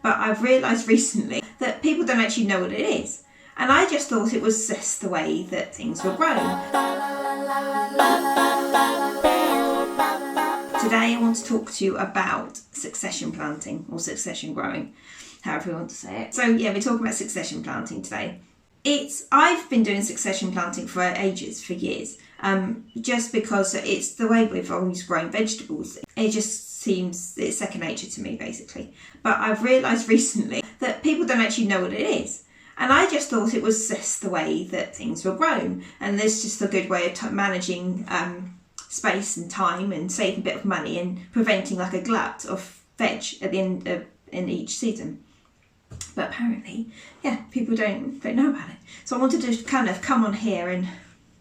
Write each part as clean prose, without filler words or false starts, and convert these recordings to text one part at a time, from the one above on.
but I've realised recently that people don't actually know what it is. And I just thought it was just the way that things were grown. Today I want to talk to you about succession planting or succession growing, however you want to say it. So yeah, we're talking about succession planting today. I've been doing succession planting for ages, for years, just because it's the way we've always grown vegetables. It just seems it's second nature to me, basically. But I've realised recently that people don't actually know what it is. And I just thought it was just the way that things were grown. And there's just a good way of managing space and time and saving a bit of money and preventing like a glut of veg at the end of in each season. But apparently, yeah, people don't know about it. So I wanted to kind of come on here and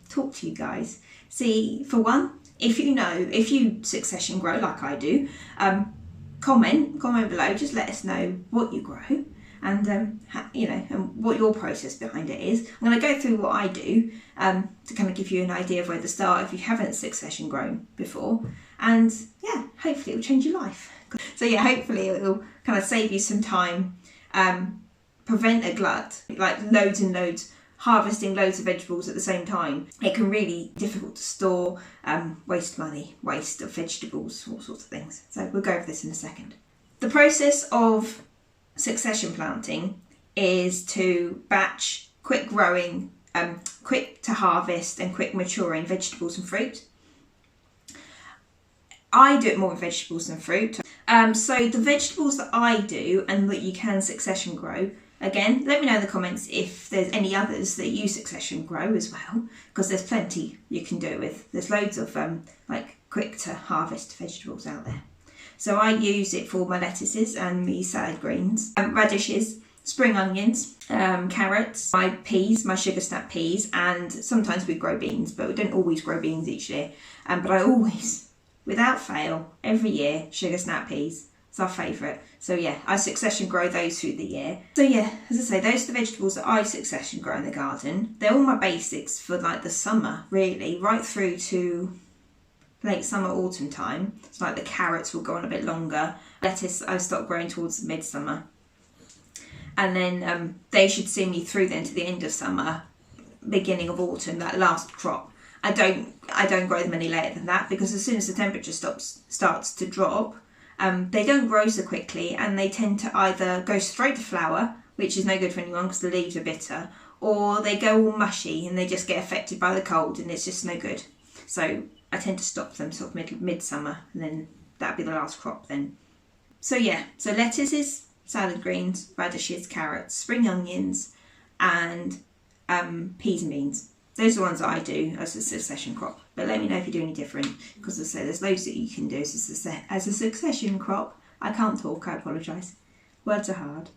talk to you guys. See, for one, if you succession grow like I do, comment below. Just let us know what you grow and and what your process behind it is. I'm going to go through what I do to kind of give you an idea of where to start if you haven't succession grown before. And yeah, hopefully it will change your life. So yeah, hopefully it will kind of save you some time. Prevent a glut, like loads and loads, harvesting loads of vegetables at the same time. It can really be difficult to store, waste money, waste of vegetables, all sorts of things. So we'll go over this in a second. The process of succession planting is to batch quick growing, quick to harvest and quick maturing vegetables and fruit. I do it more with vegetables than fruit. So the vegetables that I do and that you can succession grow, again, let me know in the comments if there's any others that you succession grow as well, because there's plenty you can do it with. There's loads of like quick to harvest vegetables out there. So I use it for my lettuces and my salad greens, radishes, spring onions, carrots, my peas, my sugar snap peas, and sometimes we grow beans, but we don't always grow beans each year. But I always, without fail, every year, sugar snap peas. It's our favourite. So yeah, I succession grow those through the year. So yeah, as I say, those are the vegetables that I succession grow in the garden. They're all my basics for like the summer, really, right through to late summer, autumn time. It's like the carrots will go on a bit longer. Lettuce I stop growing towards midsummer. And then they should see me through then to the end of summer, beginning of autumn, that last crop. I don't grow them any later than that, because as soon as the temperature starts to drop, they don't grow so quickly, and they tend to either go straight to flower, which is no good for anyone because the leaves are bitter, or they go all mushy and they just get affected by the cold and it's just no good. So I tend to stop them sort of midsummer, and then that'll be the last crop then. So yeah, so lettuces, salad greens, radishes, carrots, spring onions, and peas and beans. Those are the ones that I do as a succession crop. But let me know if you do any different, because as I say, there's loads that you can do as a succession crop. I can't talk, I apologise. Words are hard.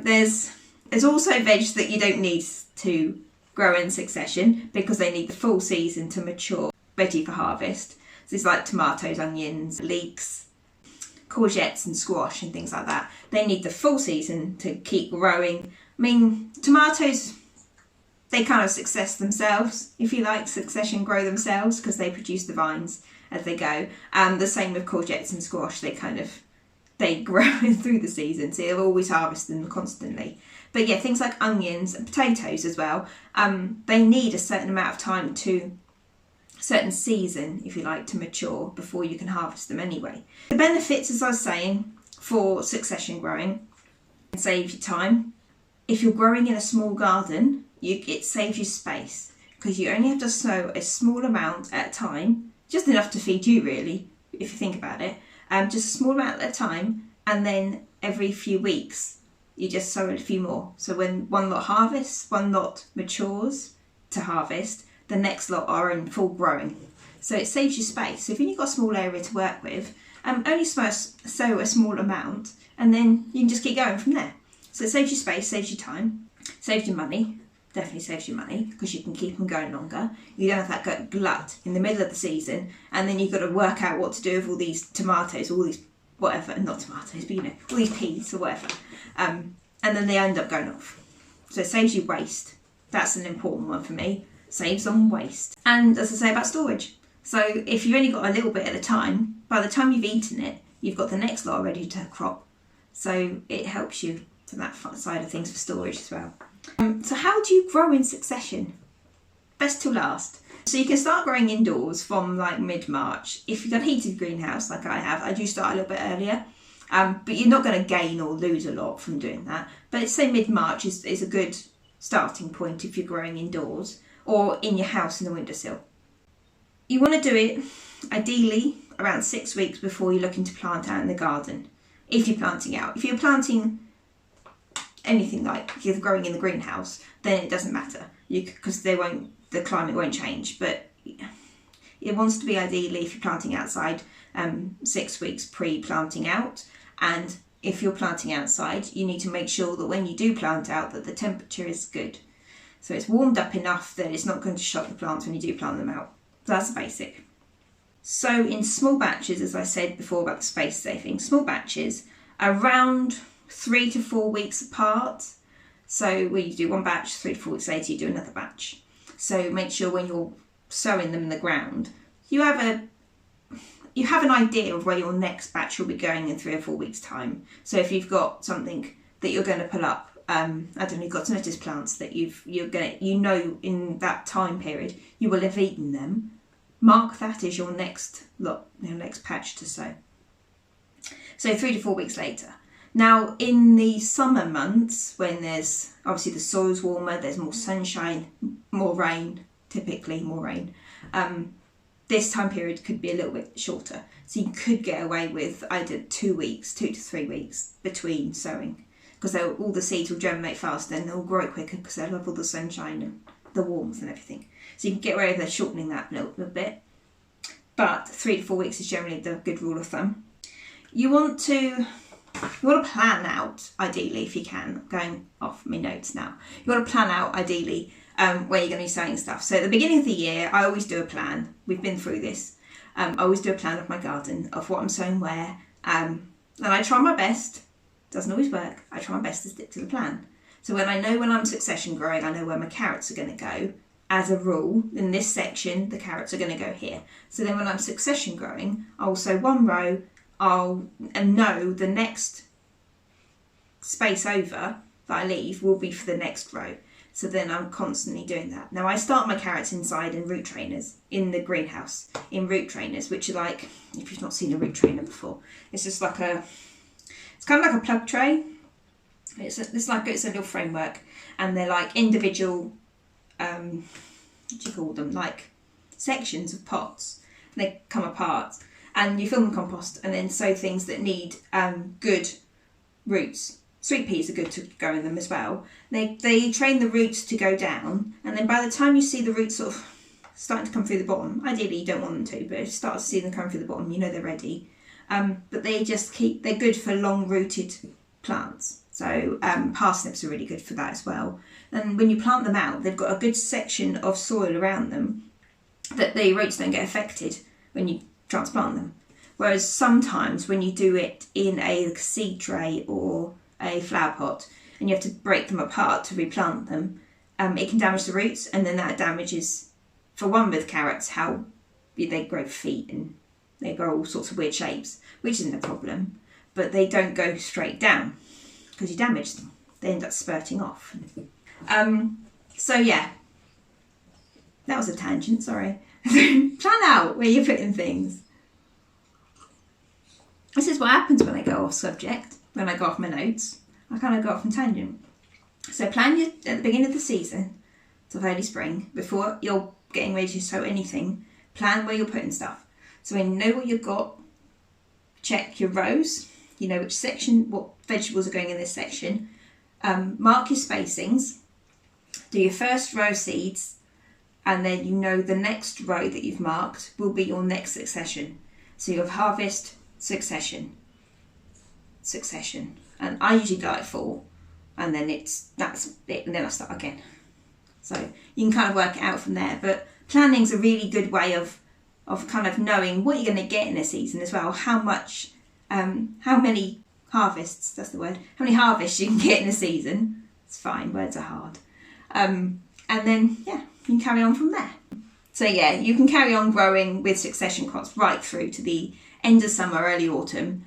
There's also veg that you don't need to grow in succession, because they need the full season to mature, ready for harvest. So it's like tomatoes, onions, leeks, courgettes and squash and things like that. They need the full season to keep growing. I mean, tomatoes, they kind of success themselves, if you like, succession grow themselves, because they produce the vines as they go. The same with courgettes and squash, they grow through the season, so you'll always harvest them constantly. But yeah, things like onions and potatoes as well, they need a certain amount of time certain season, if you like, to mature before you can harvest them anyway. The benefits, as I was saying, for succession growing, it saves you time. If you're growing in a small garden, it saves you space, because you only have to sow a small amount at a time, just enough to feed you really, if you think about it, just a small amount at a time, and then every few weeks you just sow a few more. So when one lot harvests, one lot matures to harvest, the next lot are in full growing. So it saves you space. So if you've only got a small area to work with, only sow a small amount, and then you can just keep going from there. So it saves you space, saves you time, saves you money, definitely saves you money, because you can keep them going longer. You don't have that glut in the middle of the season, and then you've got to work out what to do with all these tomatoes, all these whatever, not tomatoes, but all these peas or whatever. And then they end up going off. So it saves you waste. That's an important one for me. Saves on waste. And as I say about storage. So if you've only got a little bit at a time, by the time you've eaten it, you've got the next lot ready to crop. So it helps you to that side of things for storage as well. So how do you grow in succession? Best till last. So you can start growing indoors from like mid-March. If you've got a heated greenhouse like I have, I do start a little bit earlier. But you're not going to gain or lose a lot from doing that. But I'd say mid-March is a good starting point if you're growing indoors or in your house in the windowsill. You want to do it ideally around 6 weeks before you're looking to plant out in the garden. If you're planting out. If you're planting anything like you're growing in the greenhouse, then it doesn't matter because the climate won't change. But it wants to be ideally if you're planting outside 6 weeks pre-planting out. And if you're planting outside, you need to make sure that when you do plant out that the temperature is good. So it's warmed up enough that it's not going to shock the plants when you do plant them out. So that's basic. So in small batches, as I said before about the space saving, small batches around 3 to 4 weeks apart. So when you do one batch, 3 to 4 weeks later you do another batch. So make sure when you're sowing them in the ground, you have an idea of where your next batch will be going in 3 or 4 weeks' time. So if you've got something that you're going to pull up, I don't know, you've got some lettuce plants that in that time period you will have eaten them. Mark that as your next lot, your next patch to sow. So 3 to 4 weeks later. Now in the summer months, when there's obviously the soil's warmer, there's more sunshine, more rain, typically more rain. This time period could be a little bit shorter. So you could get away with either 2 to 3 weeks between sowing, because all the seeds will germinate faster and they'll grow quicker because they'll have all the sunshine and the warmth and everything. So you can get away with shortening that a little bit. But 3 to 4 weeks is generally the good rule of thumb. You want to plan out, ideally, if you can. I'm going off my notes now. You want to plan out, ideally, where you're going to be sowing stuff. So at the beginning of the year, I always do a plan. We've been through this. I always do a plan of my garden, of what I'm sowing where. And I try my best. Doesn't always work. I try my best to stick to the plan. So when I'm succession growing, I know where my carrots are going to go. As a rule, in this section, the carrots are going to go here. So then when I'm succession growing, I'll sow one row, and know the next space over that I leave will be for the next row. So then I'm constantly doing that. Now I start my carrots inside in root trainers, in the greenhouse, in root trainers, which are like, if you've not seen a root trainer before, it's just like it's kind of like a plug tray. It's a little framework, and they're like individual, what do you call them, like sections of pots. And they come apart, and you fill them with compost, and then sow things that need good roots. Sweet peas are good to go in them as well. They train the roots to go down, and then by the time you see the roots sort of starting to come through the bottom, ideally you don't want them to, but if you start to see them come through the bottom, you know they're ready. But they're good for long-rooted plants. So parsnips are really good for that as well. And when you plant them out, they've got a good section of soil around them that the roots don't get affected when you transplant them. Whereas sometimes when you do it in a seed tray or a flower pot and you have to break them apart to replant them, it can damage the roots, and then that damages, for one with carrots, how they grow feet and they grow all sorts of weird shapes, which isn't a problem, but they don't go straight down because you damage them. They end up spurting off. So yeah, that was a tangent, sorry. Plan out where you're putting things. This is what happens when I go off subject, when I go off my notes. I kind of go off on tangent. So plan at the beginning of the season, so early spring, before you're getting ready to sow anything, plan where you're putting stuff. So when you know what you've got, check your rows, you know which section, what vegetables are going in this section, mark your spacings, do your first row seeds, and then you know the next row that you've marked will be your next succession. So you have harvest, succession, and I usually go at 4, and then that's it, and then I start again. So you can kind of work it out from there, but planning's a really good way of kind of knowing what you're going to get in a season as well, how many harvests, that's the word, how many harvests you can get in a season. It's fine, words are hard. And then, yeah, you can carry on from there. So yeah, you can carry on growing with succession crops right through to the end of summer, early autumn,